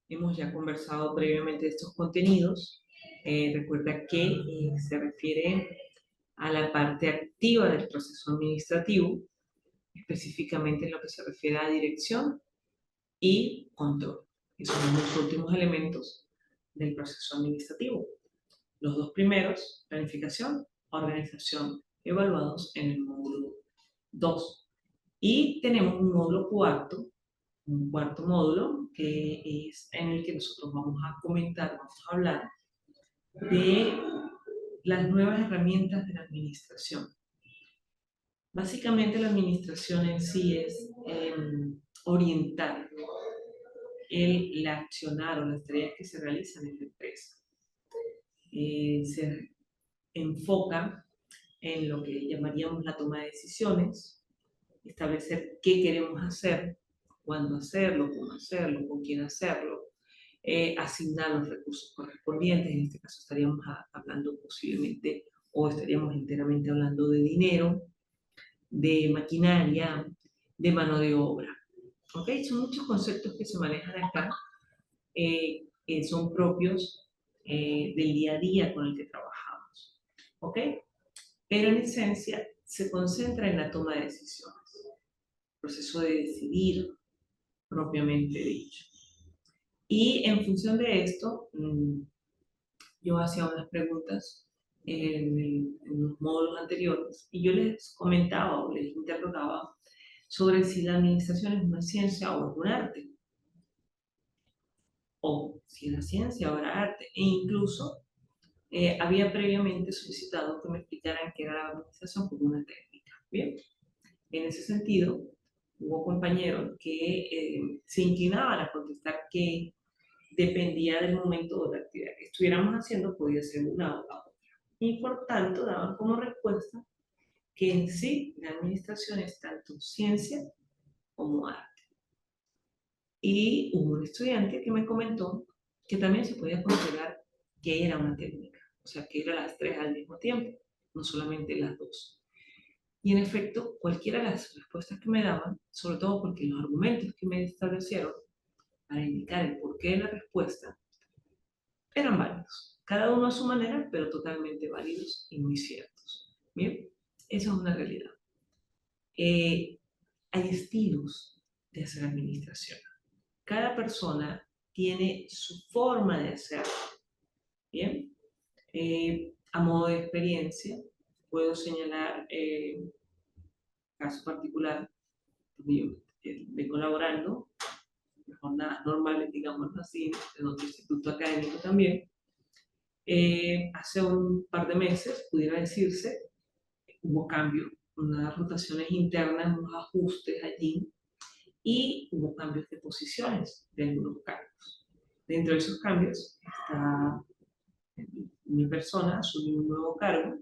Hemos ya conversado previamente de estos contenidos. Recuerda que se refiere a la parte activa del proceso administrativo, específicamente en lo que se refiere a dirección y control, que son los últimos elementos del proceso administrativo. Los dos primeros, planificación, organización, evaluados en el módulo 2. Y tenemos un cuarto módulo, que es en el que nosotros vamos a comentar, vamos a hablar de las nuevas herramientas de la administración. Básicamente la administración en sí es orientar el accionar o las tareas que se realizan en la empresa. Se enfoca en lo que llamaríamos la toma de decisiones, establecer qué queremos hacer, cuándo hacerlo, cómo hacerlo, con quién hacerlo, asignar los recursos correspondientes. En este caso estaríamos hablando posiblemente o estaríamos enteramente hablando de dinero, de maquinaria, de mano de obra. ¿Ok? Son muchos conceptos que se manejan acá, son propios del día a día con el que trabajamos. ¿Ok? Pero en esencia se concentra en la toma de decisiones, el proceso de decidir propiamente dicho. Y en función de esto, yo hacía unas preguntas en los módulos anteriores y yo les comentaba o les interrogaba sobre si la administración es una ciencia o es un arte, o si era ciencia o era arte, e incluso había previamente solicitado que me explicaran qué era la administración como una técnica. Bien, en ese sentido, hubo compañeros que se inclinaban a contestar que dependía del momento o de la actividad que estuviéramos haciendo, podía ser una o la otra. Y por tanto, daban como respuesta que en sí la administración es tanto ciencia como arte. Y hubo un estudiante que me comentó que también se podía considerar que era una técnica, o sea, que eran las tres al mismo tiempo, no solamente las dos. Y en efecto, cualquiera de las respuestas que me daban, sobre todo porque los argumentos que me establecieron para indicar el porqué de la respuesta eran válidos. Cada uno a su manera, pero totalmente válidos y muy ciertos. Bien, eso es una realidad. Eh, Hay estilos de hacer administración. Cada persona tiene su forma de hacerlo. Bien, a modo de experiencia, puedo señalar caso particular, yo vengo laborando en jornadas normales, digamos así, en otro instituto académico también. Hace un par de meses, pudiera decirse, hubo cambios, unas rotaciones internas, unos ajustes allí, y hubo cambios de posiciones de algunos cargos. Dentro de esos cambios está mi persona, asumió un nuevo cargo,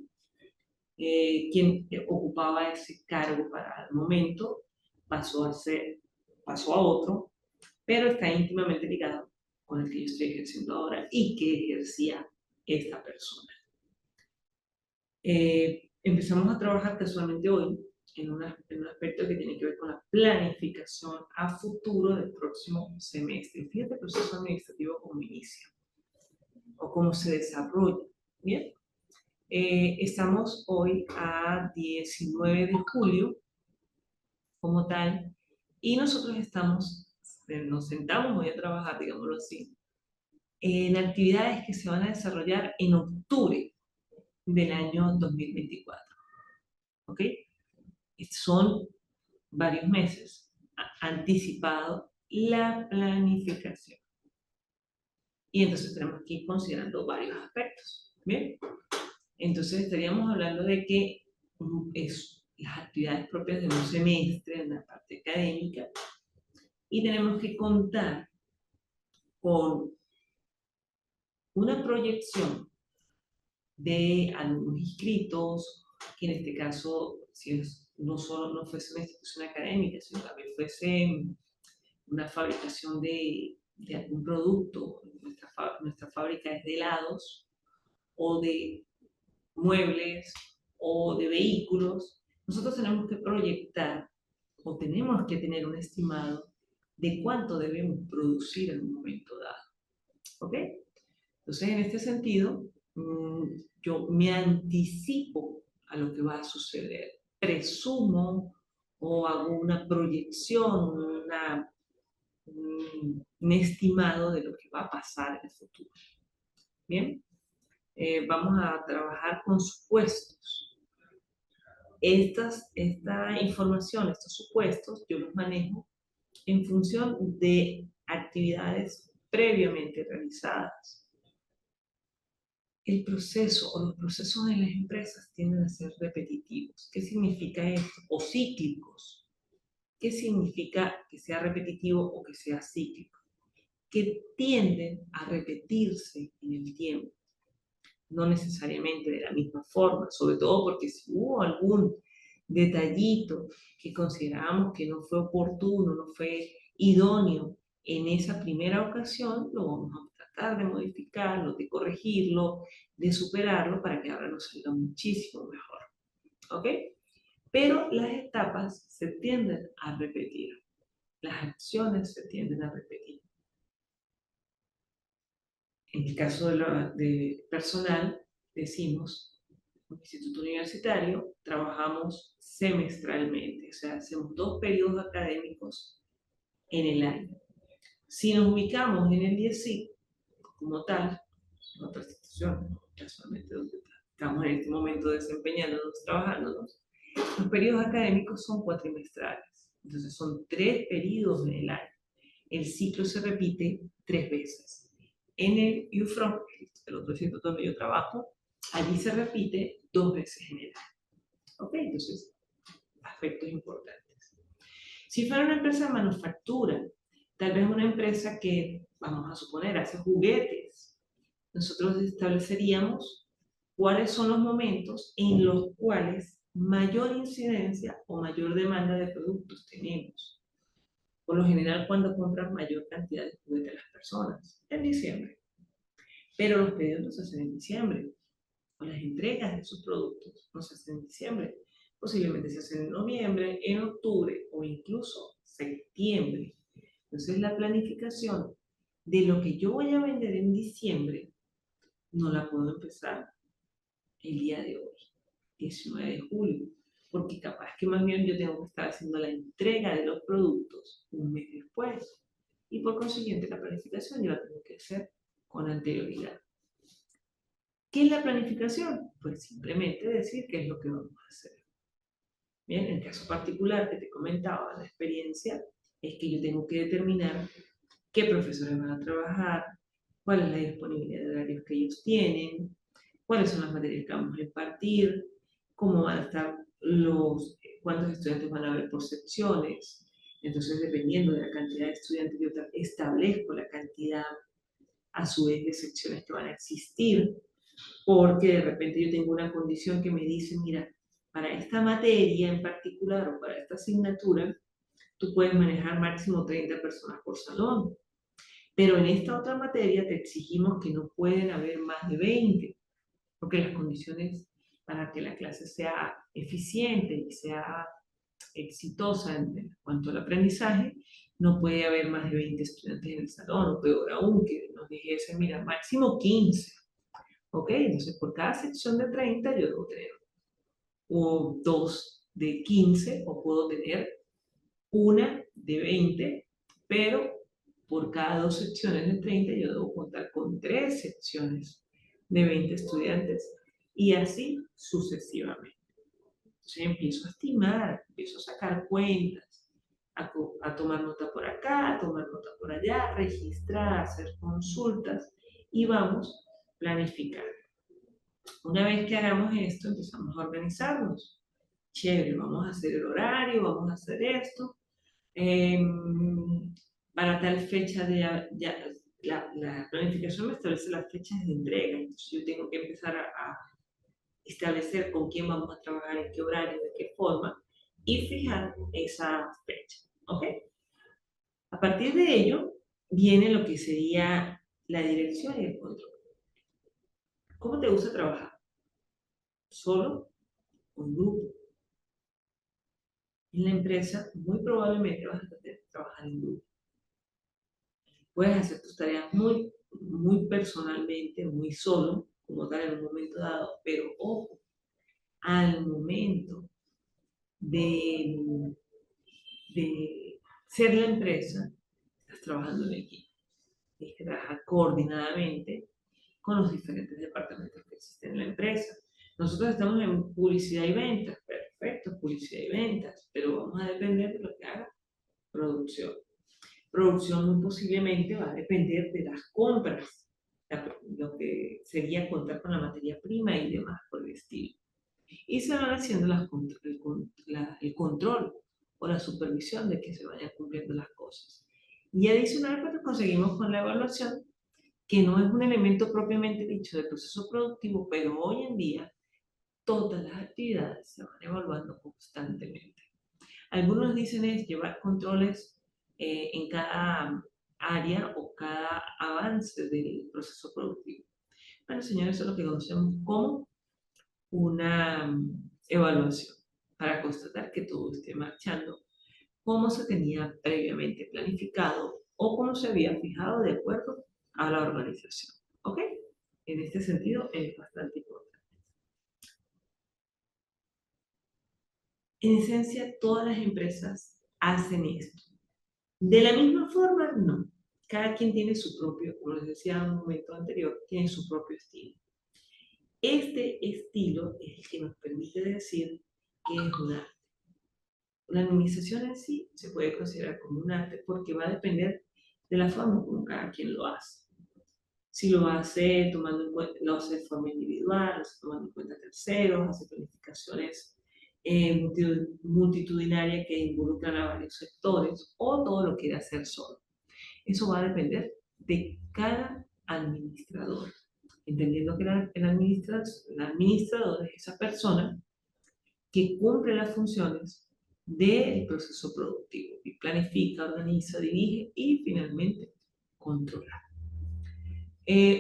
quien ocupaba ese cargo para el momento pasó a otro, pero está íntimamente ligado con el que yo estoy ejerciendo ahora y que ejercía esta persona. Empezamos a trabajar casualmente hoy en un aspecto que tiene que ver con la planificación a futuro del próximo semestre. Fíjate el proceso administrativo como inicia o cómo se desarrolla. Bien, estamos hoy a 19 de julio como tal y nosotros nos sentamos hoy a trabajar, digámoslo así, en actividades que se van a desarrollar en octubre del año 2024. ¿Ok? Son varios meses anticipado la planificación. Y entonces tenemos que ir considerando varios aspectos. ¿Bien? Entonces estaríamos hablando de que es las actividades propias de un semestre en la parte académica y tenemos que contar con una proyección de alumnos inscritos, que en este caso, si no solo no fuese una institución académica, sino también fuese una fabricación de algún producto. Nuestra fábrica es de helados o de muebles o de vehículos. Nosotros tenemos que proyectar o tenemos que tener un estimado de cuánto debemos producir en un momento dado. ¿Ok? Entonces, en este sentido, yo me anticipo a lo que va a suceder. Presumo o hago una proyección, un estimado de lo que va a pasar en el futuro. Bien, vamos a trabajar con supuestos. Esta información, estos supuestos, yo los manejo en función de actividades previamente realizadas. El proceso o los procesos en las empresas tienden a ser repetitivos. ¿Qué significa esto? O cíclicos. ¿Qué significa que sea repetitivo o que sea cíclico? Que tienden a repetirse en el tiempo. No necesariamente de la misma forma, sobre todo porque si hubo algún detallito que consideramos que no fue oportuno, no fue idóneo en esa primera ocasión, lo vamos a tratar de modificarlo, de corregirlo, de superarlo para que ahora nos salga muchísimo mejor. ¿Ok? Pero las etapas se tienden a repetir, las acciones se tienden a repetir. En el caso de personal, decimos, en el Instituto Universitario, trabajamos semestralmente, o sea, hacemos 2 periodos académicos en el año. Si nos ubicamos en el IESIC, como tal, en otra institución, casualmente donde estamos en este momento desempeñándonos, trabajándonos, los periodos académicos son cuatrimestrales, entonces son 3 periodos en el año. El ciclo se repite 3 veces. En el UFROM, el otro instituto donde yo trabajo, allí se repite 2 veces en el año. ¿Ok? Entonces, aspectos importantes. Si fuera una empresa de manufactura, tal vez una empresa que, vamos a suponer, hace juguetes, nosotros estableceríamos cuáles son los momentos en los cuales mayor incidencia o mayor demanda de productos tenemos. Por lo general, cuando compran mayor cantidad de juguetes las personas, en diciembre. Pero los pedidos no se hacen en diciembre, o las entregas de sus productos no se hacen en diciembre. Posiblemente se hacen en noviembre, en octubre o incluso septiembre. Entonces, la planificación de lo que yo voy a vender en diciembre no la puedo empezar el día de hoy, 19 de julio, porque capaz que más bien yo tengo que estar haciendo la entrega de los productos un mes después. Y por consiguiente, la planificación yo la tengo que hacer con anterioridad. ¿Qué es la planificación? Pues simplemente decir qué es lo que vamos a hacer. Bien, en el caso particular que te comentaba, la experiencia es que yo tengo que determinar qué profesores van a trabajar, cuál es la disponibilidad de horarios que ellos tienen, cuáles son las materias que vamos a impartir, cómo van a estar cuántos estudiantes van a haber por secciones. Entonces, dependiendo de la cantidad de estudiantes, yo establezco la cantidad a su vez de secciones que van a existir, porque de repente yo tengo una condición que me dice, mira, para esta materia en particular o para esta asignatura, tú puedes manejar máximo 30 personas por salón, pero en esta otra materia te exigimos que no pueden haber más de 20, porque las condiciones para que la clase sea eficiente y sea exitosa en cuanto al aprendizaje, no puede haber más de 20 estudiantes en el salón, o peor aún, que nos dijese, mira, máximo 15. ¿Ok? Entonces, por cada sección de 30 yo debo tener o 2 de 15 o puedo tener una de 20, pero por cada 2 secciones de 30 yo debo contar con 3 secciones de 20 estudiantes y así sucesivamente. Entonces empiezo a estimar, empiezo a sacar cuentas, a tomar nota por acá, a tomar nota por allá, registrar, hacer consultas y vamos planificando. Una vez que hagamos esto, empezamos a organizarnos. Chévere, vamos a hacer el horario, vamos a hacer esto. Para tal fecha la planificación me establece las fechas de entrega. Entonces yo tengo que empezar a establecer con quién vamos a trabajar, en qué horario, de qué forma, y fijar esa fecha. ¿Ok? A partir de ello, viene lo que sería la dirección y el control. ¿Cómo te gusta trabajar? ¿Solo o en grupo? En la empresa, muy probablemente vas a tener que trabajar en grupo. Puedes hacer tus tareas muy personalmente, muy solo, como tal en un momento dado, pero ojo, al momento de, de ser la empresa, estás trabajando en equipo. Tienes que trabajar coordinadamente con los diferentes departamentos que existen en la empresa. Nosotros estamos en publicidad y ventas, perfecto, publicidad y ventas, pero vamos a depender de lo que haga producción. Producción muy posiblemente va a depender de las compras, lo que sería contar con la materia prima y demás por el estilo. Y se van haciendo el control o la supervisión de que se vayan cumpliendo las cosas. Y adicional, pues conseguimos con la evaluación, que no es un elemento propiamente dicho del proceso productivo, pero hoy en día todas las actividades se van evaluando constantemente. Algunos dicen es llevar controles en cada área o cada avance del proceso productivo. Bueno, señores, eso es lo que conocemos como una evaluación para constatar que todo esté marchando como se tenía previamente planificado o como se había fijado de acuerdo a la organización. ¿Ok? En este sentido es bastante importante. En esencia, todas las empresas hacen esto. De la misma forma, no. Cada quien tiene su propio, como les decía en un momento anterior, tiene su propio estilo. Este estilo es el que nos permite decir que es un arte. La administración en sí se puede considerar como un arte porque va a depender de la forma como cada quien lo hace. Si lo hace tomando en cuenta, lo hace de forma individual, lo hace tomando en cuenta terceros, hace planificaciones multitudinarias que involucran a varios sectores o todo lo quiere hacer solo. Eso va a depender de cada administrador, entendiendo que el administrador es esa persona que cumple las funciones del proceso productivo y planifica, organiza, dirige y finalmente controla.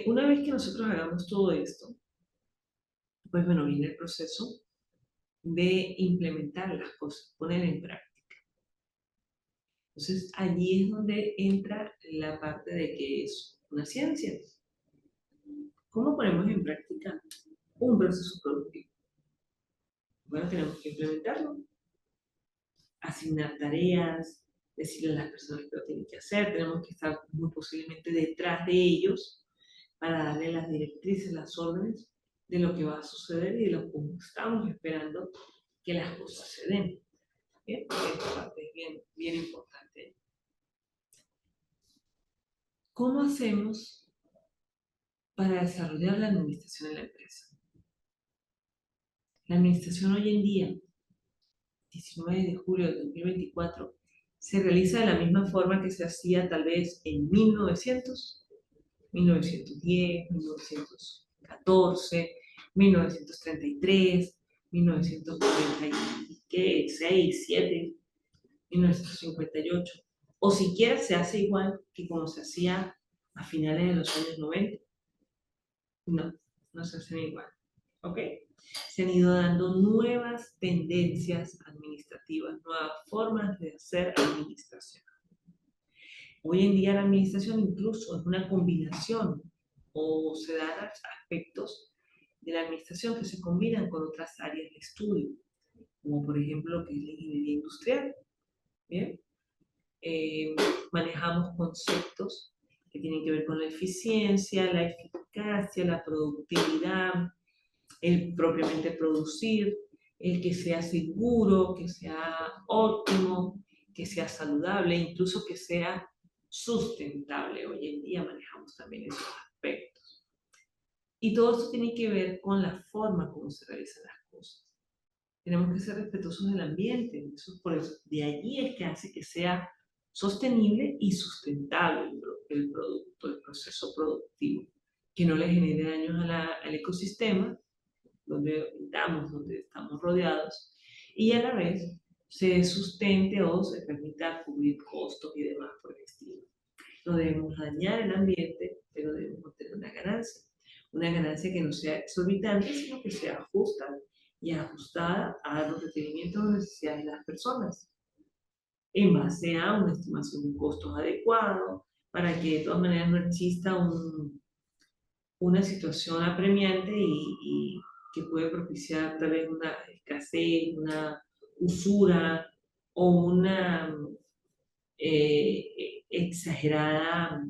Una vez que nosotros hagamos todo esto, pues bueno, viene el proceso de implementar las cosas, poner en práctica. Entonces allí es donde entra la parte de que es una ciencia. ¿Cómo ponemos en práctica un proceso productivo? Bueno, tenemos que implementarlo, asignar tareas, decirle a las personas que lo tienen que hacer, tenemos que estar muy posiblemente detrás de ellos para darle las directrices, las órdenes de lo que va a suceder y de lo que estamos esperando que las cosas se den. ¿Bien? Esta parte es bien importante. ¿Cómo hacemos para desarrollar la administración en la empresa? La administración hoy en día, 19 de julio de 2024, se realiza de la misma forma que se hacía tal vez en 1900, 1910, 1914, 1933, 1946, 7, 1958. O siquiera se hace igual que como se hacía a finales de los años 90. No, no se hacen igual. ¿Ok? Se han ido dando nuevas tendencias administrativas, nuevas formas de hacer administración. Hoy en día la administración incluso es una combinación o se dan aspectos de la administración que se combinan con otras áreas de estudio, como por ejemplo lo que es la ingeniería industrial. ¿Bien? Manejamos conceptos que tienen que ver con la eficiencia, la eficacia, la productividad, el propiamente producir, el que sea seguro, que sea óptimo, que sea saludable, incluso que sea sustentable. Hoy en día manejamos también esos aspectos. Y todo esto tiene que ver con la forma como se realizan las cosas. Tenemos que ser respetuosos del ambiente, eso es por eso. De allí es que hace que sea sostenible y sustentable el producto, el proceso productivo, que no le genere daños al ecosistema donde estamos rodeados, y a la vez se sustente o se permita cubrir costos y demás por el estilo. No debemos dañar el ambiente, pero debemos tener una ganancia que no sea exorbitante, sino que sea justa y ajustada a los requerimientos o necesidades de las personas, en base a una estimación de costos adecuado, para que de todas maneras no exista una situación apremiante y que puede propiciar tal vez una escasez, una usura o una exagerada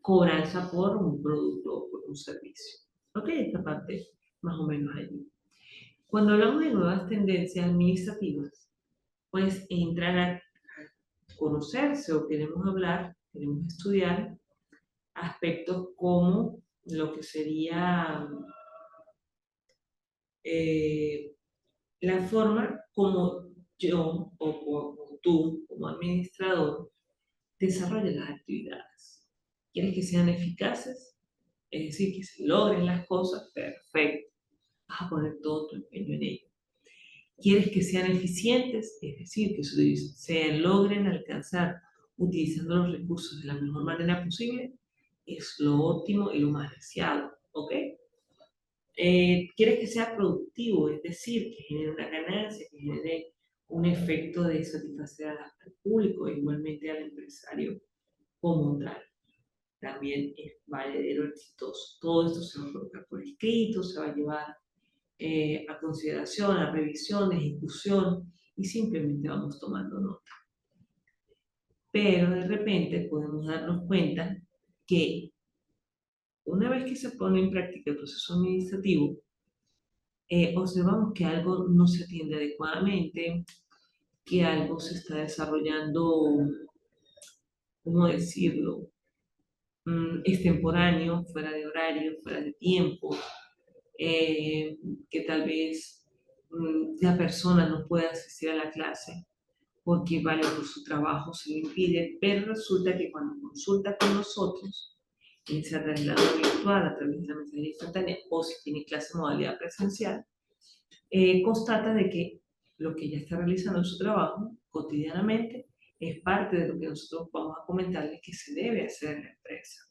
cobranza por un producto o por un servicio. Ok, esta parte más o menos allí. Cuando hablamos de nuevas tendencias administrativas, pues entran a conocerse o queremos hablar, queremos estudiar aspectos como lo que sería eh, la forma como yo o tú como administrador desarrollas las actividades. ¿Quieres que sean eficaces? Es decir, que se logren las cosas, perfecto. Vas a poner todo tu empeño en ello. ¿Quieres que sean eficientes? Es decir, que se logren alcanzar utilizando los recursos de la mejor manera posible. Es lo óptimo y lo más deseado, ¿ok? ¿Quieres que sea productivo? Es decir, que genere una ganancia, que genere un efecto de satisfacer al público, e igualmente al empresario como tal. También es valedero exitoso. Todo esto se va a colocar por escrito, se va a llevar a consideración, a revisión, ejecución, y simplemente vamos tomando nota. Pero de repente podemos darnos cuenta que una vez que se pone en práctica el proceso administrativo, observamos que algo no se atiende adecuadamente, que algo se está desarrollando, ¿cómo decirlo? Extemporáneo, fuera de horario, fuera de tiempo, eh, que tal vez la persona no pueda asistir a la clase porque vale por su trabajo se lo impide, pero resulta que cuando consulta con nosotros, en sea traslado virtual a través de la mensajería instantánea o si tiene clase en modalidad presencial, constata de que lo que ella está realizando en su trabajo cotidianamente es parte de lo que nosotros vamos a comentarle que se debe hacer en la empresa.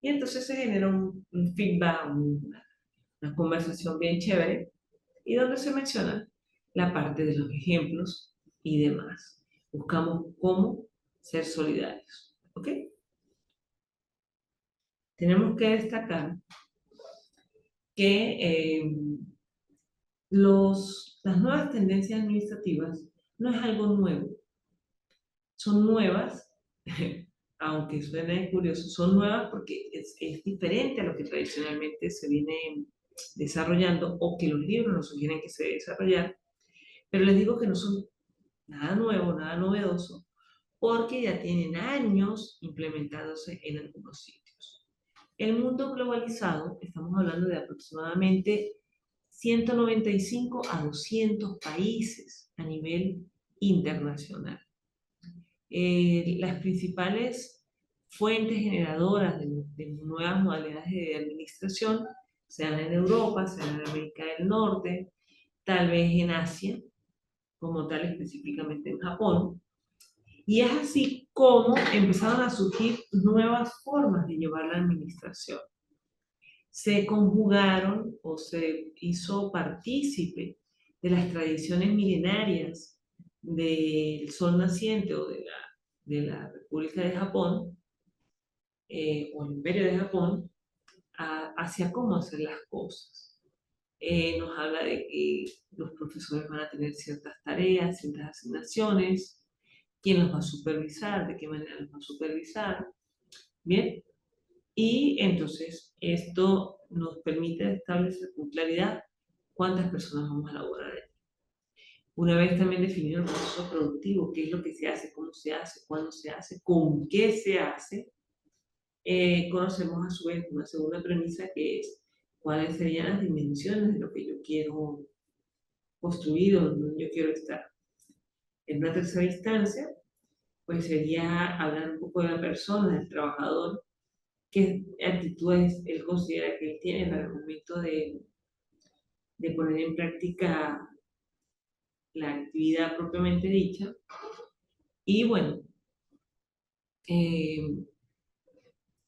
Y entonces se genera un feedback, una conversación bien chévere, y donde se menciona la parte de los ejemplos y demás. Buscamos cómo ser solidarios. ¿Ok? Tenemos que destacar que las nuevas tendencias administrativas no es algo nuevo. Son nuevas, aunque suene curioso, son nuevas porque es diferente a lo que tradicionalmente se viene desarrollando o que los libros nos sugieren que se debe desarrollar, pero les digo que no son nada nuevo, nada novedoso, porque ya tienen años implementándose en algunos sitios. El mundo globalizado, estamos hablando de aproximadamente 195 a 200 países a nivel internacional. Las principales fuentes generadoras de nuevas modalidades de administración, sean en Europa, sean en América del Norte, tal vez en Asia, como tal específicamente en Japón. Y es así como empezaron a surgir nuevas formas de llevar la administración. Se conjugaron o se hizo partícipe de las tradiciones milenarias del sol naciente o de la República de Japón o el Imperio de Japón hacia cómo hacer las cosas. Nos habla de que los profesores van a tener ciertas tareas, ciertas asignaciones, quién los va a supervisar, de qué manera los va a supervisar. Bien, y entonces esto nos permite establecer con claridad cuántas personas vamos a laborar. Una vez también definido el proceso productivo, qué es lo que se hace, cómo se hace, cuándo se hace, con qué se hace, conocemos a su vez una segunda premisa que es cuáles serían las dimensiones de lo que yo quiero construir o donde yo quiero estar. En una tercera instancia, pues sería hablar un poco de la persona, del trabajador, qué actitudes él considera que él tiene al momento de poner en práctica la actividad propiamente dicha. Y bueno, eh,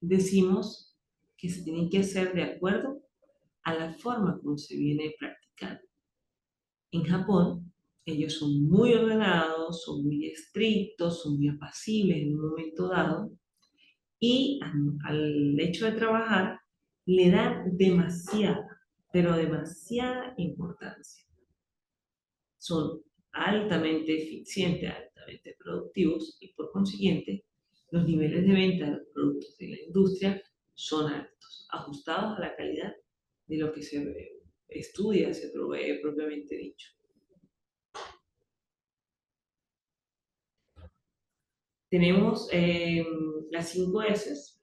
decimos que se tienen que hacer de acuerdo a la forma como se viene practicando. En Japón, ellos son muy ordenados, son muy estrictos, son muy apacibles en un momento dado, y al hecho de trabajar le dan demasiada, pero demasiada importancia. Son altamente eficientes, altamente productivos y por consiguiente los niveles de venta de los productos de la industria son altos, ajustados a la calidad de lo que se estudia, se provee propiamente dicho. Tenemos las 5 S,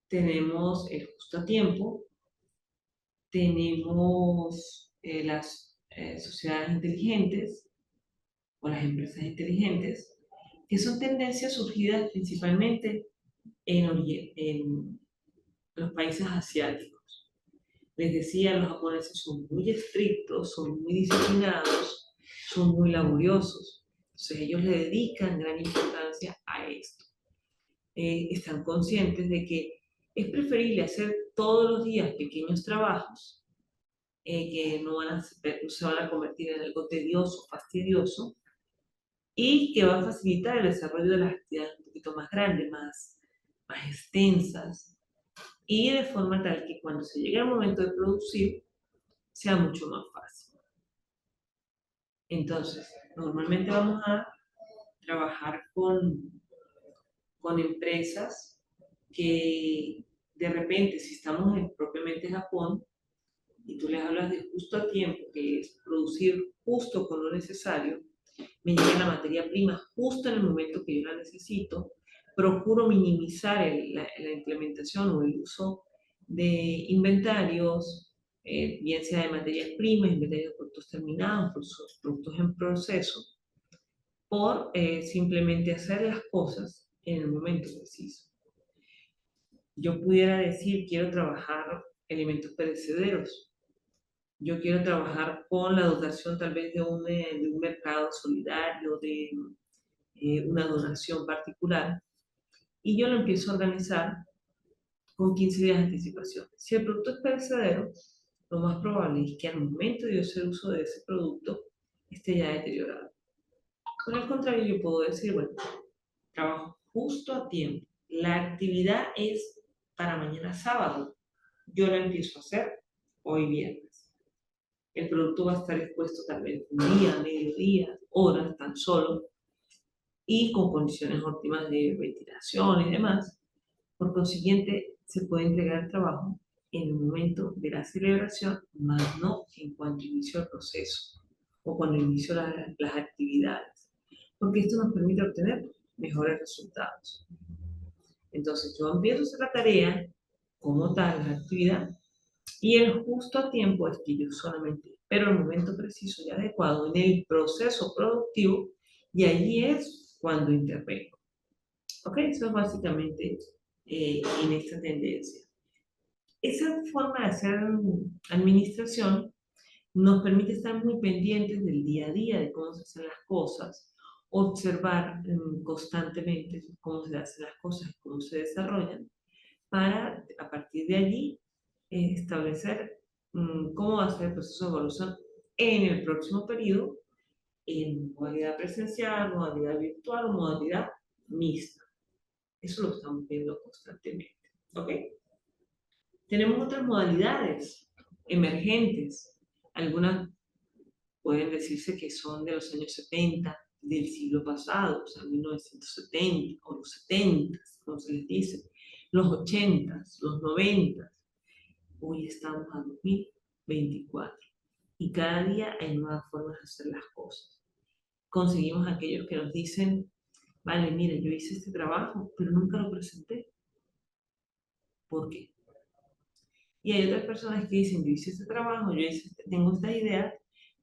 tenemos el justo a tiempo, tenemos las sociedades inteligentes o las empresas inteligentes, que son tendencias surgidas principalmente en los países asiáticos. Les decía, los japoneses son muy estrictos, son muy disciplinados, son muy laboriosos. Entonces ellos le dedican gran importancia a esto. Están conscientes de que es preferible hacer todos los días pequeños trabajos que no se van a convertir en algo tedioso, fastidioso, y que va a facilitar el desarrollo de las actividades un poquito más grandes, más extensas, y de forma tal que cuando se llegue al momento de producir sea mucho más fácil. Entonces, normalmente vamos a trabajar con empresas que de repente, si estamos propiamente en Japón, y tú les hablas de justo a tiempo, que es producir justo con lo necesario, me llega la materia prima justo en el momento que yo la necesito, procuro minimizar la implementación o el uso de inventarios, bien sea de materias primas, inventarios de productos terminados, productos en proceso, por simplemente hacer las cosas en el momento preciso. Yo pudiera decir, quiero trabajar elementos perecederos. Yo quiero trabajar con la dotación tal vez de un mercado solidario, de una donación particular, y yo lo empiezo a organizar con 15 días de anticipación. Si el producto es perecedero, lo más probable es que al momento de yo hacer uso de ese producto esté ya deteriorado. Por el contrario, yo puedo decir, bueno, trabajo justo a tiempo. La actividad es para mañana sábado. Yo la empiezo a hacer hoy viernes. El producto va a estar expuesto tal vez un día, mediodía, horas tan solo, y con condiciones óptimas de ventilación y demás. Por consiguiente, se puede entregar el trabajo en el momento de la celebración, más no en cuanto inició el proceso o cuando inició las actividades, porque esto nos permite obtener mejores resultados. Entonces, yo empiezo a hacer la tarea como tal, la actividad, y el justo a tiempo es que yo solamente espero el momento preciso y adecuado en el proceso productivo, y allí es cuando intervengo. ¿Ok? Eso es básicamente en esta tendencia. Esa forma de hacer administración nos permite estar muy pendientes del día a día, de cómo se hacen las cosas, observar constantemente cómo se hacen las cosas, cómo se desarrollan, para a partir de allí establecer cómo va a ser el proceso de evolución en el próximo periodo, en modalidad presencial, modalidad virtual o modalidad mixta. Eso lo estamos viendo constantemente. ¿Ok? Tenemos otras modalidades emergentes. Algunas pueden decirse que son de los años 70 del siglo pasado, o sea, 1970 o los 70, como se les dice, los 80, los 90. Hoy estamos a 2024 y cada día hay nuevas formas de hacer las cosas. Conseguimos aquellos que nos dicen, vale, mire, yo hice este trabajo, pero nunca lo presenté. ¿Por qué? Y hay otras personas que dicen, yo hice este trabajo, tengo esta idea,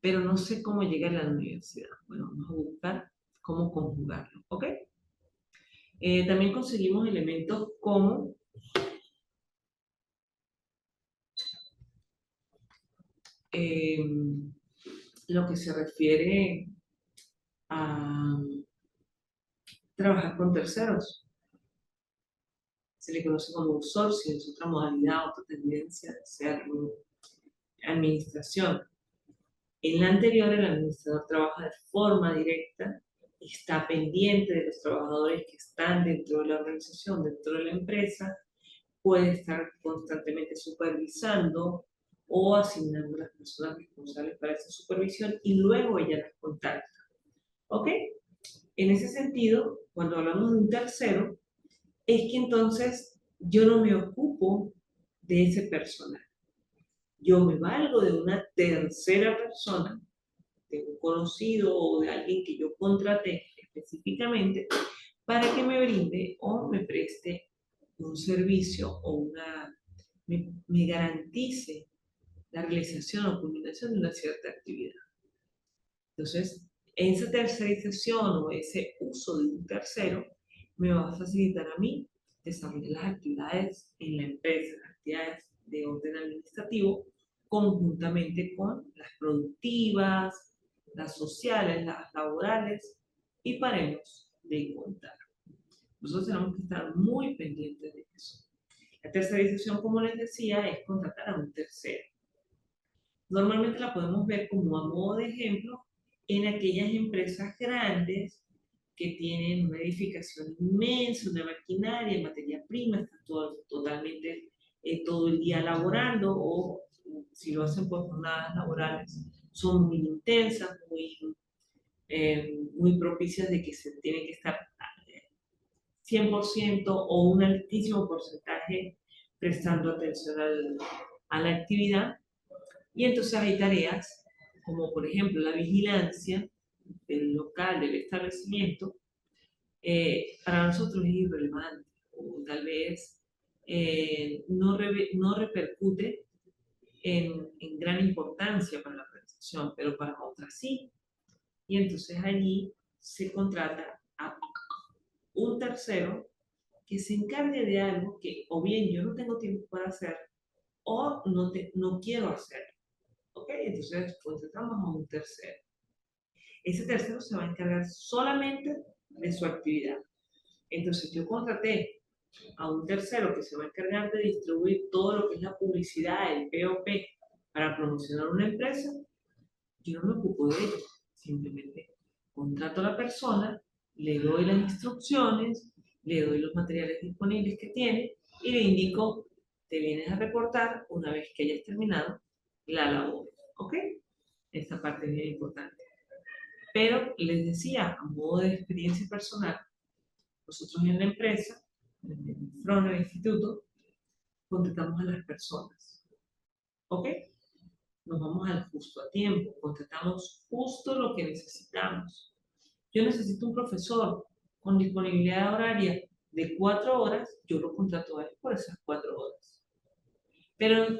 pero no sé cómo llegar a la universidad. Bueno, vamos a buscar cómo conjugarlo, ¿ok? También conseguimos elementos como lo que se refiere a trabajar con terceros. Se le conoce como outsourcing, es otra modalidad, otra tendencia de hacer administración. En la anterior, el administrador trabaja de forma directa está pendiente de los trabajadores que están dentro de la organización, dentro de la empresa, puede estar constantemente supervisando o asignando a las personas responsables para esa supervisión y luego ella las contacta. ¿Ok? En ese sentido, cuando hablamos de un tercero, es que entonces yo no me ocupo de ese personal. Yo me valgo de una tercera persona, de un conocido o de alguien que yo contraté específicamente para que me brinde o me preste un servicio o me garantice la realización o culminación de una cierta actividad. Entonces, esa tercerización o ese uso de un tercero me va a facilitar a mí desarrollar las actividades en la empresa, las actividades de orden administrativo, conjuntamente con las productivas, las sociales, las laborales, y paremos de contar. Nosotros tenemos que estar muy pendientes de eso. La tercerización, como les decía, es contratar a un tercero. Normalmente la podemos ver como a modo de ejemplo en aquellas empresas grandes que tienen una edificación inmensa, una maquinaria, materia prima, están totalmente todo el día laborando, o si lo hacen por jornadas laborales, son muy intensas, muy propicias de que se tiene que estar 100% o un altísimo porcentaje prestando atención a la actividad. Y entonces hay tareas como por ejemplo la vigilancia del local, del establecimiento, para nosotros es irrelevante o tal vez no repercute en gran importancia para la organización, pero para otras sí. Y entonces allí se contrata a un tercero que se encargue de algo que o bien yo no tengo tiempo para hacer o no quiero hacer. ¿Ok? Entonces contratamos a un tercero. Ese tercero se va a encargar solamente de su actividad. Entonces yo contraté a un tercero que se va a encargar de distribuir todo lo que es la publicidad, el POP, para promocionar una empresa. Yo no me ocupo de ello. Simplemente contrato a la persona, le doy las instrucciones, le doy los materiales disponibles que tiene y le indico, te vienes a reportar una vez que hayas terminado la labor. ¿Ok? Esta parte es bien importante. Pero les decía, a modo de experiencia personal, nosotros en la empresa, en el front del instituto, contratamos a las personas. ¿Ok? Nos vamos al justo a tiempo, contratamos justo lo que necesitamos. Yo necesito un profesor con disponibilidad horaria de 4 horas, yo lo contrato a él por esas 4 horas. Pero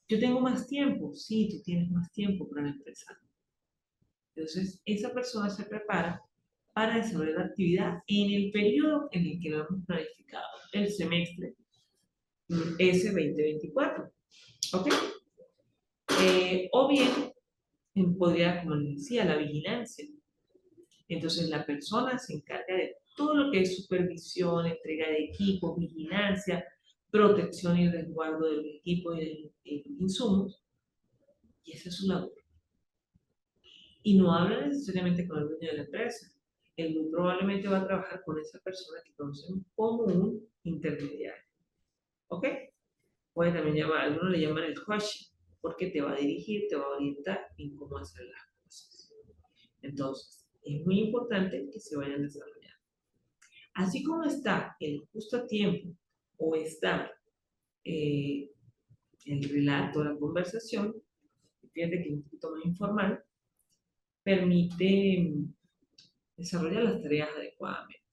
yo tengo más tiempo, sí, tú tienes más tiempo para la empresa. Entonces, esa persona se prepara para desarrollar la actividad en el periodo en el que lo hemos planificado, el semestre S2024. ¿Ok? O bien, podría, como les decía, la vigilancia. Entonces, la persona se encarga de todo lo que es supervisión, entrega de equipos, vigilancia, protección y resguardo de los equipos y de los insumos. Y esa es su labor. Y no habla necesariamente con el dueño de la empresa. Él muy probablemente va a trabajar con esa persona que conocemos como un intermediario. ¿Ok? Puede también llamar, algunos le llaman el coaching, porque te va a dirigir, te va a orientar en cómo hacer las cosas. Entonces, es muy importante que se vayan desarrollando. Así como está el justo a tiempo o está el relato, la conversación, fíjate que es un poquito más informal, permite desarrollar las tareas adecuadamente.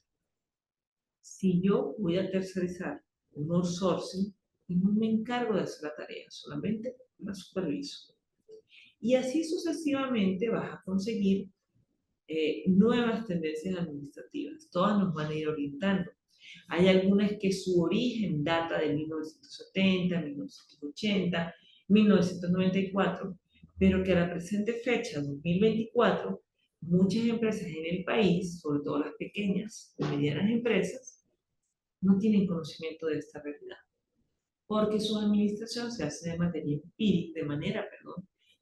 Si yo voy a tercerizar un outsourcing, no me encargo de hacer la tarea, solamente la superviso. Y así sucesivamente vas a conseguir nuevas tendencias administrativas. Todas nos van a ir orientando. Hay algunas que su origen data de 1970, 1980, 1994, pero que a la presente fecha, 2024, muchas empresas en el país, sobre todo las pequeñas y medianas empresas, no tienen conocimiento de esta realidad, porque su administración se hace de manera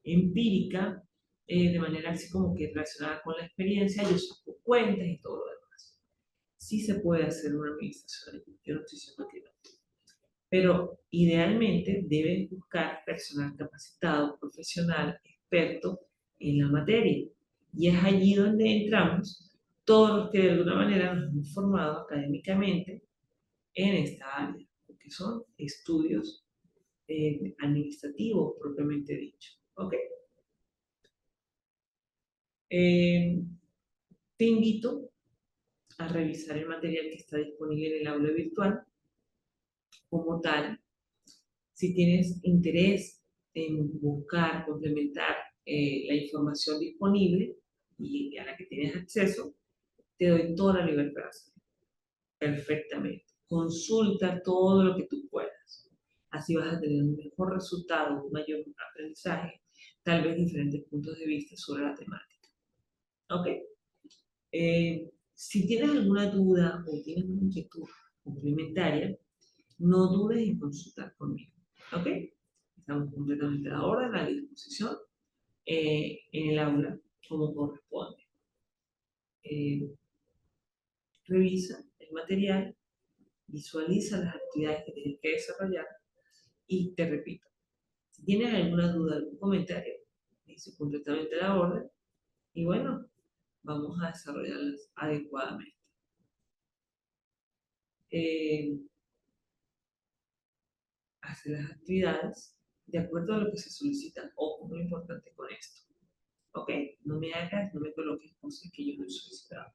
empírica, de manera así como que relacionada con la experiencia. Yo saco cuentas y todo lo demás. Sí se puede hacer una administración, yo no estoy diciendo que no. Pero idealmente debes buscar personal capacitado, profesional, experto en la materia. Y es allí donde entramos todos los que de alguna manera nos hemos formado académicamente en esta área, que son estudios administrativos propiamente dicho. ¿Ok? Te invito a revisar el material que está disponible en el aula virtual como tal. Si tienes interés en buscar, complementar la información disponible y a la que tienes acceso, te doy toda la libertad. Perfectamente. Consulta todo lo que tú puedas. Así vas a tener un mejor resultado, un mayor aprendizaje, tal vez diferentes puntos de vista sobre la temática. ¿Ok? Si tienes alguna duda o tienes una inquietud complementaria, no dudes en consultar conmigo. ¿Ok? Estamos completamente a la orden, a la disposición, en el aula, como corresponde. Revisa el material, visualiza las actividades que tienes que desarrollar y te repito, si tienes alguna duda, algún comentario, dice completamente a la orden y bueno, vamos a desarrollarlas adecuadamente. Hace las actividades de acuerdo a lo que se solicita. Ojo, muy importante con esto. ¿Ok? No me coloques cosas que yo no he solicitado.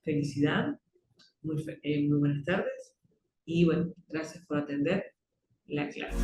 Felicidad, muy buenas tardes y bueno, gracias por atender la clase.